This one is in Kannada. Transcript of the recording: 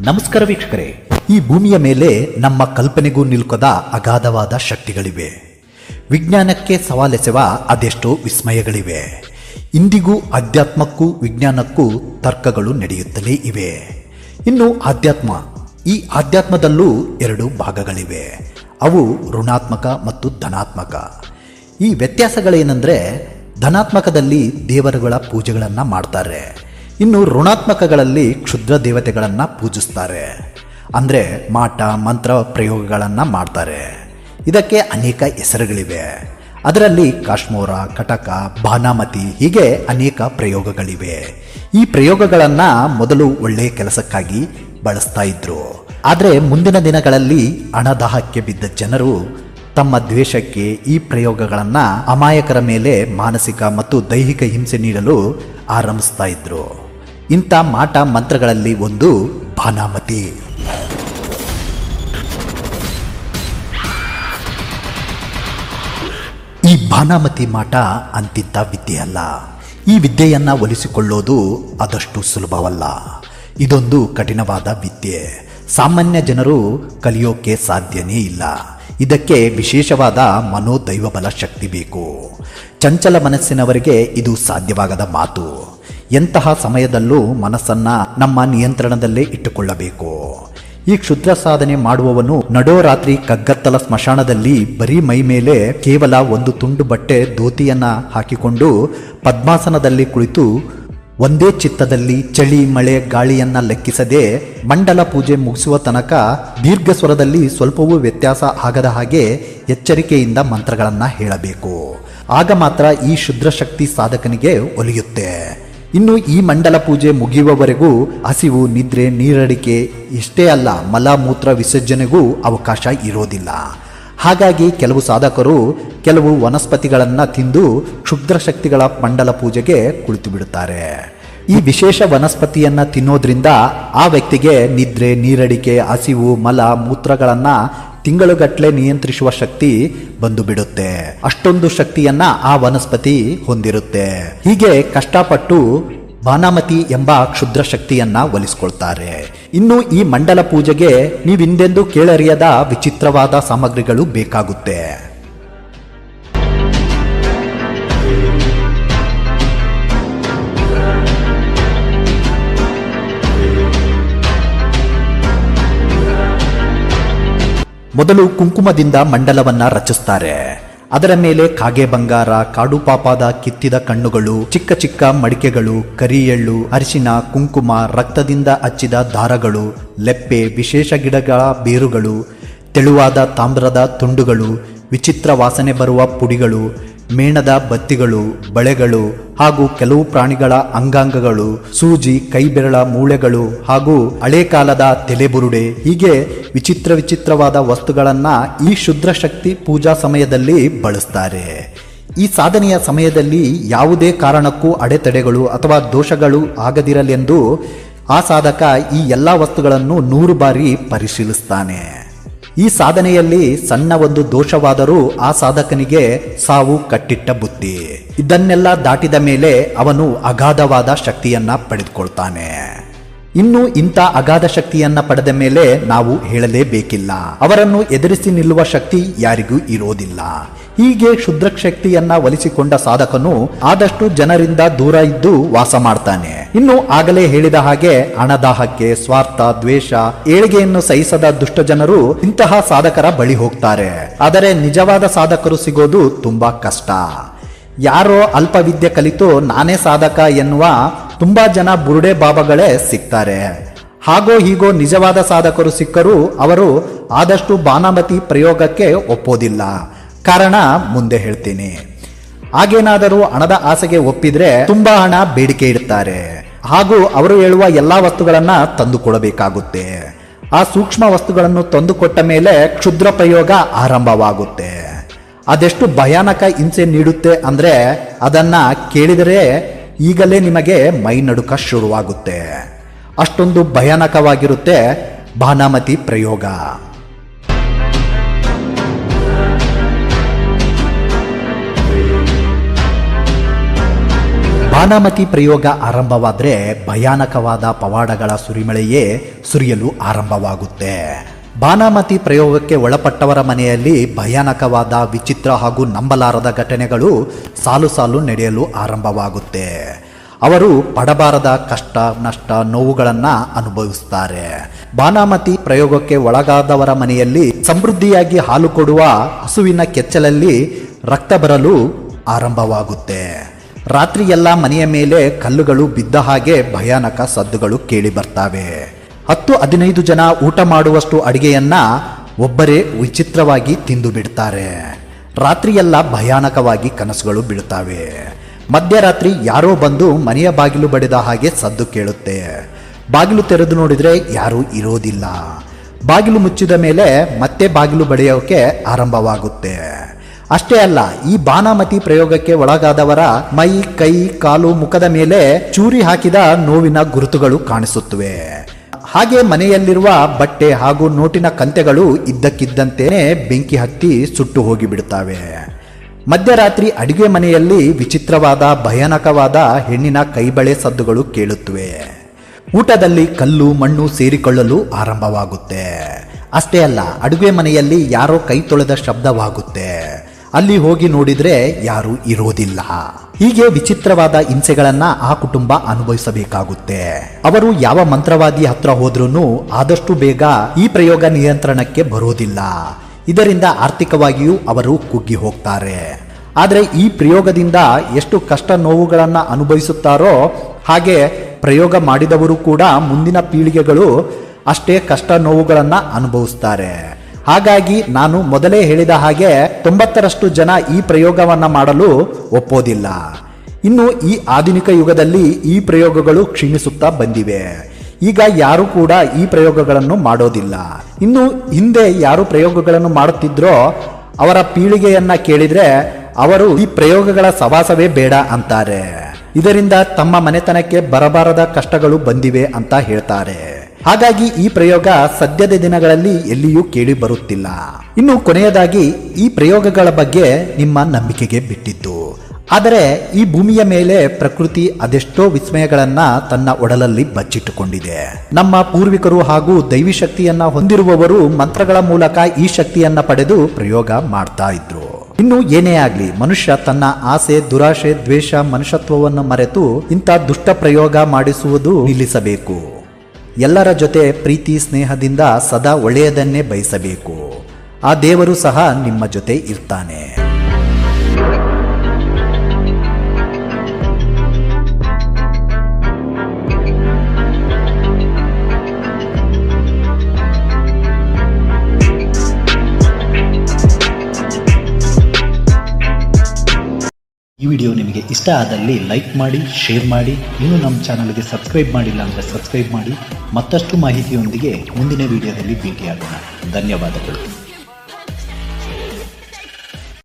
ನಮಸ್ಕಾರ ವೀಕ್ಷಕರೇ, ಈ ಭೂಮಿಯ ಮೇಲೆ ನಮ್ಮ ಕಲ್ಪನೆಗೂ ನಿಲುಕದ ಅಗಾಧವಾದ ಶಕ್ತಿಗಳಿವೆ. ವಿಜ್ಞಾನಕ್ಕೆ ಸವಾಲೆಸೆವ ಅದೆಷ್ಟೋ ವಿಸ್ಮಯಗಳಿವೆ. ಇಂದಿಗೂ ಅಧ್ಯಾತ್ಮಕ್ಕೂ ವಿಜ್ಞಾನಕ್ಕೂ ತರ್ಕಗಳು ನಡೆಯುತ್ತಲೇ ಇವೆ. ಇನ್ನು ಆಧ್ಯಾತ್ಮ, ಈ ಆಧ್ಯಾತ್ಮದಲ್ಲೂ ಎರಡು ಭಾಗಗಳಿವೆ. ಅವು ಋಣಾತ್ಮಕ ಮತ್ತು ಧನಾತ್ಮಕ. ಈ ವ್ಯತ್ಯಾಸಗಳೇನೆಂದರೆ, ಧನಾತ್ಮಕದಲ್ಲಿ ದೇವರುಗಳ ಪೂಜೆಗಳನ್ನು ಮಾಡ್ತಾರೆ, ಇನ್ನು ಋಣಾತ್ಮಕಗಳಲ್ಲಿ ಕ್ಷುದ್ರ ದೇವತೆಗಳನ್ನು ಪೂಜಿಸ್ತಾರೆ. ಅಂದರೆ ಮಾಟ ಮಂತ್ರ ಪ್ರಯೋಗಗಳನ್ನು ಮಾಡ್ತಾರೆ. ಇದಕ್ಕೆ ಅನೇಕ ಹೆಸರುಗಳಿವೆ. ಅದರಲ್ಲಿ ಕಾಶ್ಮೋರ, ಕಟಕ, ಬಾನಾಮತಿ ಹೀಗೆ ಅನೇಕ ಪ್ರಯೋಗಗಳಿವೆ. ಈ ಪ್ರಯೋಗಗಳನ್ನು ಮೊದಲು ಒಳ್ಳೆಯ ಕೆಲಸಕ್ಕಾಗಿ ಬಳಸ್ತಾ ಇದ್ರು. ಆದರೆ ಮುಂದಿನ ದಿನಗಳಲ್ಲಿ ಹಣದಾಹಕ್ಕೆ ಬಿದ್ದ ಜನರು ತಮ್ಮ ದ್ವೇಷಕ್ಕೆ ಈ ಪ್ರಯೋಗಗಳನ್ನು ಅಮಾಯಕರ ಮೇಲೆ ಮಾನಸಿಕ ಮತ್ತು ದೈಹಿಕ ಹಿಂಸೆ ನೀಡಲು ಆರಂಭಿಸ್ತಾ ಇದ್ರು. ಇಂಥ ಮಾಟ ಮಂತ್ರಗಳಲ್ಲಿ ಒಂದು ಬಾನಾಮತಿ. ಈ ಬಾನಾಮತಿ ಮಾಟ ಅಂತಿದ್ದ ವಿದ್ಯೆ ಅಲ್ಲ. ಈ ವಿದ್ಯೆಯನ್ನು ಒಲಿಸಿಕೊಳ್ಳೋದು ಅದಷ್ಟು ಸುಲಭವಲ್ಲ. ಇದೊಂದು ಕಠಿಣವಾದ ವಿದ್ಯೆ. ಸಾಮಾನ್ಯ ಜನರು ಕಲಿಯೋಕೆ ಸಾಧ್ಯನೇ ಇಲ್ಲ. ಇದಕ್ಕೆ ವಿಶೇಷವಾದ ಮನೋದೈವಬಲ ಶಕ್ತಿ ಬೇಕು. ಚಂಚಲ ಮನಸ್ಸಿನವರಿಗೆ ಇದು ಸಾಧ್ಯವಾಗದ ಮಾತು. ಎಂತಹ ಸಮಯದಲ್ಲೂ ಮನಸ್ಸನ್ನು ನಮ್ಮ ನಿಯಂತ್ರಣದಲ್ಲೇ ಇಟ್ಟುಕೊಳ್ಳಬೇಕು. ಈ ಕ್ಷುದ್ರ ಸಾಧನೆ ಮಾಡುವವನು ನಡೋರಾತ್ರಿ ಕಗ್ಗತ್ತಲ ಸ್ಮಶಾನದಲ್ಲಿ ಬರೀ ಮೈ ಮೇಲೆ ಕೇವಲ ಒಂದು ತುಂಡು ಬಟ್ಟೆ ಧೋತಿಯನ್ನ ಹಾಕಿಕೊಂಡು ಪದ್ಮಾಸನದಲ್ಲಿ ಕುಳಿತು ಒಂದೇ ಚಿತ್ತದಲ್ಲಿ ಚಳಿ ಮಳೆ ಗಾಳಿಯನ್ನ ಲೆಕ್ಕಿಸದೆ ಮಂಡಲ ಪೂಜೆ ಮುಗಿಸುವ ತನಕ ದೀರ್ಘ ಸ್ವರದಲ್ಲಿ ಸ್ವಲ್ಪವೂ ವ್ಯತ್ಯಾಸ ಆಗದ ಹಾಗೆ ಎಚ್ಚರಿಕೆಯಿಂದ ಮಂತ್ರಗಳನ್ನು ಹೇಳಬೇಕು. ಆಗ ಮಾತ್ರ ಈ ಶುದ್ರ ಶಕ್ತಿ ಸಾಧಕನಿಗೆ ಒಲಿಯುತ್ತೆ. ಇನ್ನು ಈ ಮಂಡಲ ಪೂಜೆ ಮುಗಿಯುವವರೆಗೂ ಹಸಿವು, ನಿದ್ರೆ, ನೀರಡಿಕೆ ಇಷ್ಟೇ ಅಲ್ಲ, ಮಲ ಮೂತ್ರ ವಿಸರ್ಜನೆಗೂ ಅವಕಾಶ ಇರೋದಿಲ್ಲ. ಹಾಗಾಗಿ ಕೆಲವು ಸಾಧಕರು ಕೆಲವು ವನಸ್ಪತಿಗಳನ್ನು ತಿಂದು ಕ್ಷುದ್ರ ಶಕ್ತಿಗಳ ಮಂಡಲ ಪೂಜೆಗೆ ಕುಳಿತು ಬಿಡುತ್ತಾರೆ. ಈ ವಿಶೇಷ ವನಸ್ಪತಿಯನ್ನ ತಿನ್ನೋದ್ರಿಂದ ಆ ವ್ಯಕ್ತಿಗೆ ನಿದ್ರೆ, ನೀರಡಿಕೆ, ಹಸಿವು, ಮಲ ಮೂತ್ರಗಳನ್ನು ತಿಂಗಳುಗಟ್ಟಲೆ ನಿಯಂತ್ರಿಸುವ ಶಕ್ತಿ ಬಂದು ಬಿಡುತ್ತೆ. ಅಷ್ಟೊಂದು ಶಕ್ತಿಯನ್ನ ಆ ವನಸ್ಪತಿ ಹೊಂದಿರುತ್ತೆ. ಹೀಗೆ ಕಷ್ಟಪಟ್ಟು ಬಾನಾಮತಿ ಎಂಬ ಕ್ಷುದ್ರ ಶಕ್ತಿಯನ್ನ ಒಲಿಸಿಕೊಳ್ತಾರೆ. ಇನ್ನು ಈ ಮಂಡಲ ಪೂಜೆಗೆ ನೀವಿಂದೆಂದೂ ಕೇಳರಿಯದ ವಿಚಿತ್ರವಾದ ಸಾಮಗ್ರಿಗಳು ಬೇಕಾಗುತ್ತೆ. ಮೊದಲು ಕುಂಕುಮದಿಂದ ಮಂಡಲವನ್ನ ರಚಿಸ್ತಾರೆ. ಅದರ ಮೇಲೆ ಕಾಗೆ ಬಂಗಾರ, ಕಾಡು ಪಾಪಾದ ಕಿತ್ತಿದ ಕಣ್ಣುಗಳು, ಚಿಕ್ಕ ಚಿಕ್ಕ ಮಡಿಕೆಗಳು, ಕರಿ ಎಳ್ಳು, ಅರಿಶಿನ, ಕುಂಕುಮ, ರಕ್ತದಿಂದ ಹಚ್ಚಿದ ದಾರಗಳು, ಲೆಪ್ಪೆ, ವಿಶೇಷ ಗಿಡಗಳ ಬೇರುಗಳು, ತೆಳುವಾದ ತಾಮ್ರದ ತುಂಡುಗಳು, ವಿಚಿತ್ರ ವಾಸನೆ ಬರುವ ಪುಡಿಗಳು, ಮೇಣದ ಬತ್ತಿಗಳು, ಬಳೆಗಳು ಹಾಗೂ ಕೆಲವು ಪ್ರಾಣಿಗಳ ಅಂಗಾಂಗಗಳು, ಸೂಜಿ, ಕೈಬೆರಳ ಮೂಳೆಗಳು ಹಾಗೂ ಹಳೆ ಕಾಲದ ತಲೆಬುರುಡೆ ಹೀಗೆ ವಿಚಿತ್ರವಾದ ವಸ್ತುಗಳನ್ನ ಈ ಶುದ್ರ ಶಕ್ತಿ ಪೂಜಾ ಸಮಯದಲ್ಲಿ ಬಳಸ್ತಾರೆ. ಈ ಸಾಧನೆಯ ಸಮಯದಲ್ಲಿ ಯಾವುದೇ ಕಾರಣಕ್ಕೂ ಅಡೆತಡೆಗಳು ಅಥವಾ ದೋಷಗಳು ಆಗದಿರಲೆಂದು ಆ ಸಾಧಕ ಈ ಎಲ್ಲ ವಸ್ತುಗಳನ್ನು 100 ಬಾರಿ ಪರಿಶೀಲಿಸ್ತಾನೆ. ಈ ಸಾಧನೆಯಲ್ಲಿ ಸಣ್ಣ ಒಂದು ದೋಷವಾದರೂ ಆ ಸಾಧಕನಿಗೆ ಸಾವು ಕಟ್ಟಿಟ್ಟ ಬುತ್ತಿ. ಇದನ್ನೆಲ್ಲ ದಾಟಿದ ಮೇಲೆ ಅವನು ಅಗಾಧವಾದ ಶಕ್ತಿಯನ್ನ ಪಡೆದುಕೊಳ್ತಾನೆ. ಇನ್ನು ಇಂಥ ಅಗಾಧ ಶಕ್ತಿಯನ್ನ ಪಡೆದ ಮೇಲೆ ನಾವು ಹೇಳಲೇಬೇಕಿಲ್ಲ, ಅವರನ್ನು ಎದುರಿಸಿ ನಿಲ್ಲುವ ಶಕ್ತಿ ಯಾರಿಗೂ ಇರೋದಿಲ್ಲ. ಹೀಗೆ ಶುದ್ರ ಶಕ್ತಿಯನ್ನ ಒಲಿಸಿಕೊಂಡ ಸಾಧಕನು ಆದಷ್ಟು ಜನರಿಂದ ದೂರ ಇದ್ದು ವಾಸ ಮಾಡ್ತಾನೆ. ಇನ್ನು ಆಗಲೇ ಹೇಳಿದ ಹಾಗೆ ಹಣದಾಹಕ್ಕೆ, ಸ್ವಾರ್ಥ, ದ್ವೇಷ, ಏಳಿಗೆಯನ್ನು ಸಹಿಸದ ದುಷ್ಟ ಜನರು ಇಂತಹ ಸಾಧಕರ ಬಳಿ ಹೋಗ್ತಾರೆ. ಆದರೆ ನಿಜವಾದ ಸಾಧಕರು ಸಿಗೋದು ತುಂಬಾ ಕಷ್ಟ. ಯಾರೋ ಅಲ್ಪ ವಿದ್ಯೆ ಕಲಿತು ನಾನೇ ಸಾಧಕ ಎನ್ನುವ ತುಂಬಾ ಜನ ಬುರುಡೆ ಬಾಬಾಗಳೇ ಸಿಗ್ತಾರೆ. ಹಾಗೋ ಹೀಗೋ ನಿಜವಾದ ಸಾಧಕರು ಸಿಕ್ಕರೂ ಅವರು ಆದಷ್ಟು ಬಾನಾಮತಿ ಪ್ರಯೋಗಕ್ಕೆ ಒಪ್ಪೋದಿಲ್ಲ. ಕಾರಣ ಮುಂದೆ ಹೇಳ್ತೀನಿ. ಹಾಗೇನಾದರೂ ಹಣದ ಆಸೆಗೆ ಒಪ್ಪಿದ್ರೆ ತುಂಬಾ ಹಣ ಬೇಡಿಕೆ ಇಡ್ತಾರೆ ಹಾಗೂ ಅವರು ಹೇಳುವ ಎಲ್ಲಾ ವಸ್ತುಗಳನ್ನ ತಂದು ಕೊಡಬೇಕಾಗುತ್ತೆ. ಆ ಸೂಕ್ಷ್ಮ ವಸ್ತುಗಳನ್ನು ತಂದು ಕೊಟ್ಟ ಮೇಲೆ ಕ್ಷುದ್ರ ಪ್ರಯೋಗ ಆರಂಭವಾಗುತ್ತೆ. ಅದೆಷ್ಟು ಭಯಾನಕ ಹಿಂಸೆ ನೀಡುತ್ತೆ ಅಂದ್ರೆ ಅದನ್ನ ಕೇಳಿದರೆ ಈಗಲೇ ನಿಮಗೆ ಮೈ ನಡುಕ ಶುರುವಾಗುತ್ತೆ. ಅಷ್ಟೊಂದು ಭಯಾನಕವಾಗಿರುತ್ತೆ ಬಾನಾಮತಿ ಪ್ರಯೋಗ. ಬಾನಾಮತಿ ಪ್ರಯೋಗ ಆರಂಭವಾದ್ರೆ ಭಯಾನಕವಾದ ಪವಾಡಗಳ ಸುರಿಮಳೆಯೇ ಸುರಿಯಲು ಆರಂಭವಾಗುತ್ತೆ. ಬಾನಾಮತಿ ಪ್ರಯೋಗಕ್ಕೆ ಒಳಪಟ್ಟವರ ಮನೆಯಲ್ಲಿ ಭಯಾನಕವಾದ ವಿಚಿತ್ರ ಹಾಗೂ ನಂಬಲಾರದ ಘಟನೆಗಳು ಸಾಲು ಸಾಲು ನಡೆಯಲು ಆರಂಭವಾಗುತ್ತೆ. ಅವರು ಪಡಬಾರದ ಕಷ್ಟ ನಷ್ಟ ನೋವುಗಳನ್ನ ಅನುಭವಿಸುತ್ತಾರೆ. ಬಾನಾಮತಿ ಪ್ರಯೋಗಕ್ಕೆ ಒಳಗಾದವರ ಮನೆಯಲ್ಲಿ ಸಮೃದ್ಧಿಯಾಗಿ ಹಾಲು ಕೊಡುವ ಹಸುವಿನ ಕೆಚ್ಚಲಲ್ಲಿ ರಕ್ತ ಬರಲು ಆರಂಭವಾಗುತ್ತೆ. ರಾತ್ರಿಯೆಲ್ಲ ಮನೆಯ ಮೇಲೆ ಕಲ್ಲುಗಳು ಬಿದ್ದ ಹಾಗೆ ಭಯಾನಕ ಸದ್ದುಗಳು ಕೇಳಿ ಬರ್ತವೆ. 10-15 ಜನ ಊಟ ಮಾಡುವಷ್ಟು ಅಡಿಗೆಯನ್ನ ಒಬ್ಬರೇ ವಿಚಿತ್ರವಾಗಿ ತಿಂದು ಬಿಡ್ತಾರೆ. ರಾತ್ರಿಯೆಲ್ಲ ಭಯಾನಕವಾಗಿ ಕನಸುಗಳು ಬೀಳುತ್ತವೆ. ಮಧ್ಯರಾತ್ರಿ ಯಾರೋ ಬಂದು ಮನೆಯ ಬಾಗಿಲು ಬಡಿದ ಹಾಗೆ ಸದ್ದು ಕೇಳುತ್ತೆ. ಬಾಗಿಲು ತೆರೆದು ನೋಡಿದ್ರೆ ಯಾರೂ ಇರೋದಿಲ್ಲ. ಬಾಗಿಲು ಮುಚ್ಚಿದ ಮೇಲೆ ಮತ್ತೆ ಬಾಗಿಲು ಬಡಿಯೋಕೆ ಆರಂಭವಾಗುತ್ತೆ. ಅಷ್ಟೇ ಅಲ್ಲ, ಈ ಬಾನಾಮತಿ ಪ್ರಯೋಗಕ್ಕೆ ಒಳಗಾದವರ ಮೈ, ಕೈ, ಕಾಲು, ಮುಖದ ಮೇಲೆ ಚೂರಿ ಹಾಕಿದ ನೋವಿನ ಗುರುತುಗಳು ಕಾಣಿಸುತ್ತವೆ. ಹಾಗೆ ಮನೆಯಲ್ಲಿರುವ ಬಟ್ಟೆ ಹಾಗೂ ನೋಟಿನ ಕಂತೆಗಳು ಇದ್ದಕ್ಕಿದ್ದಂತೆಯೇ ಬೆಂಕಿ ಹತ್ತಿ ಸುಟ್ಟು ಹೋಗಿಬಿಡುತ್ತವೆ. ಮಧ್ಯರಾತ್ರಿ ಅಡಿಗೆ ಮನೆಯಲ್ಲಿ ವಿಚಿತ್ರವಾದ ಭಯಾನಕವಾದ ಹೆಣ್ಣಿನ ಕೈಬಳೆ ಸದ್ದುಗಳು ಕೇಳುತ್ತವೆ. ಊಟದಲ್ಲಿ ಕಲ್ಲು ಮಣ್ಣು ಸೇರಿಕೊಳ್ಳಲು ಆರಂಭವಾಗುತ್ತೆ. ಅಷ್ಟೇ ಅಲ್ಲ, ಅಡುಗೆ ಮನೆಯಲ್ಲಿ ಯಾರೋ ಕೈ ತೊಳೆದ ಶಬ್ದವಾಗುತ್ತೆ. ಅಲ್ಲಿ ಹೋಗಿ ನೋಡಿದ್ರೆ ಯಾರೂ ಇರೋದಿಲ್ಲ. ಹೀಗೆ ವಿಚಿತ್ರವಾದ ಹಿಂಸೆಗಳನ್ನ ಆ ಕುಟುಂಬ ಅನುಭವಿಸಬೇಕಾಗುತ್ತೆ. ಅವರು ಯಾವ ಮಂತ್ರವಾದಿ ಹತ್ರ ಹೋದ್ರೂ ಆದಷ್ಟು ಬೇಗ ಈ ಪ್ರಯೋಗ ನಿಯಂತ್ರಣಕ್ಕೆ ಬರೋದಿಲ್ಲ. ಇದರಿಂದ ಆರ್ಥಿಕವಾಗಿಯೂ ಅವರು ಕುಗ್ಗಿ ಹೋಗ್ತಾರೆ. ಆದರೆ ಈ ಪ್ರಯೋಗದಿಂದ ಎಷ್ಟು ಕಷ್ಟ ನೋವುಗಳನ್ನ ಅನುಭವಿಸುತ್ತಾರೋ ಹಾಗೆ ಪ್ರಯೋಗ ಮಾಡಿದವರು ಕೂಡ ಮುಂದಿನ ಪೀಳಿಗೆಗಳು ಅಷ್ಟೇ ಕಷ್ಟ ನೋವುಗಳನ್ನ ಅನುಭವಿಸ್ತಾರೆ. ಹಾಗಾಗಿ ನಾನು ಮೊದಲೇ ಹೇಳಿದ ಹಾಗೆ 90ರಷ್ಟು ಜನ ಈ ಪ್ರಯೋಗವನ್ನ ಮಾಡಲು ಒಪ್ಪೋದಿಲ್ಲ. ಇನ್ನು ಈ ಆಧುನಿಕ ಯುಗದಲ್ಲಿ ಈ ಪ್ರಯೋಗಗಳು ಕ್ಷೀಣಿಸುತ್ತಾ ಬಂದಿವೆ. ಈಗ ಯಾರು ಕೂಡ ಈ ಪ್ರಯೋಗಗಳನ್ನು ಮಾಡೋದಿಲ್ಲ. ಇನ್ನು ಹಿಂದೆ ಯಾರು ಪ್ರಯೋಗಗಳನ್ನು ಮಾಡುತ್ತಿದ್ರೋ ಅವರ ಪೀಳಿಗೆಯನ್ನ ಕೇಳಿದ್ರೆ ಅವರು ಈ ಪ್ರಯೋಗಗಳ ಸವಾಸವೇ ಬೇಡ ಅಂತಾರೆ. ಇದರಿಂದ ತಮ್ಮ ಮನೆತನಕ್ಕೆ ಬರಬಾರದ ಕಷ್ಟಗಳು ಬಂದಿವೆ ಅಂತ ಹೇಳ್ತಾರೆ. ಹಾಗಾಗಿ ಈ ಪ್ರಯೋಗ ಸದ್ಯದ ದಿನಗಳಲ್ಲಿ ಎಲ್ಲಿಯೂ ಕೇಳಿ ಬರುತ್ತಿಲ್ಲ. ಇನ್ನು ಕೊನೆಯದಾಗಿ ಈ ಪ್ರಯೋಗಗಳ ಬಗ್ಗೆ ನಿಮ್ಮ ನಂಬಿಕೆಗೆ ಬಿಟ್ಟಿದ್ದು. ಆದರೆ ಈ ಭೂಮಿಯ ಮೇಲೆ ಪ್ರಕೃತಿ ಅದೆಷ್ಟೋ ವಿಸ್ಮಯಗಳನ್ನ ತನ್ನ ಒಡಲಲ್ಲಿ ಬಚ್ಚಿಟ್ಟುಕೊಂಡಿದೆ. ನಮ್ಮ ಪೂರ್ವಿಕರು ಹಾಗೂ ದೈವಿ ಶಕ್ತಿಯನ್ನ ಹೊಂದಿರುವವರು ಮಂತ್ರಗಳ ಮೂಲಕ ಈ ಶಕ್ತಿಯನ್ನ ಪಡೆದು ಪ್ರಯೋಗ ಮಾಡ್ತಾ ಇದ್ರು. ಇನ್ನು ಏನೇ ಆಗ್ಲಿ, ಮನುಷ್ಯ ತನ್ನ ಆಸೆ, ದುರಾಶೆ, ದ್ವೇಷ, ಮನುಷ್ಯತ್ವವನ್ನು ಮರೆತು ಇಂಥ ದುಷ್ಟ ಪ್ರಯೋಗ ಮಾಡಿಸುವುದು ನಿಲ್ಲಿಸಬೇಕು. ಎಲ್ಲರ ಜೊತೆ ಪ್ರೀತಿ ಸ್ನೇಹದಿಂದ ಸದಾ ಒಳ್ಳೆಯದನ್ನೇ ಬಯಸಬೇಕು. ಆ ದೇವರು ಸಹ ನಿಮ್ಮ ಜೊತೆ ಇರ್ತಾನೆ. ಈ ವಿಡಿಯೋ ನಿಮಗೆ ಇಷ್ಟ ಆದಲ್ಲಿ ಲೈಕ್ ಮಾಡಿ, ಶೇರ್ ಮಾಡಿ. ಇನ್ನೂ ನಮ್ಮ ಚಾನಲ್ಗೆ ಸಬ್ಸ್ಕ್ರೈಬ್ ಮಾಡಿಲ್ಲ ಅಂದರೆ ಸಬ್ಸ್ಕ್ರೈಬ್ ಮಾಡಿ. ಮತ್ತಷ್ಟು ಮಾಹಿತಿಯೊಂದಿಗೆ ಮುಂದಿನ ವಿಡಿಯೋದಲ್ಲಿ ಭೇಟಿಯಾಗೋಣ. ಧನ್ಯವಾದಗಳು.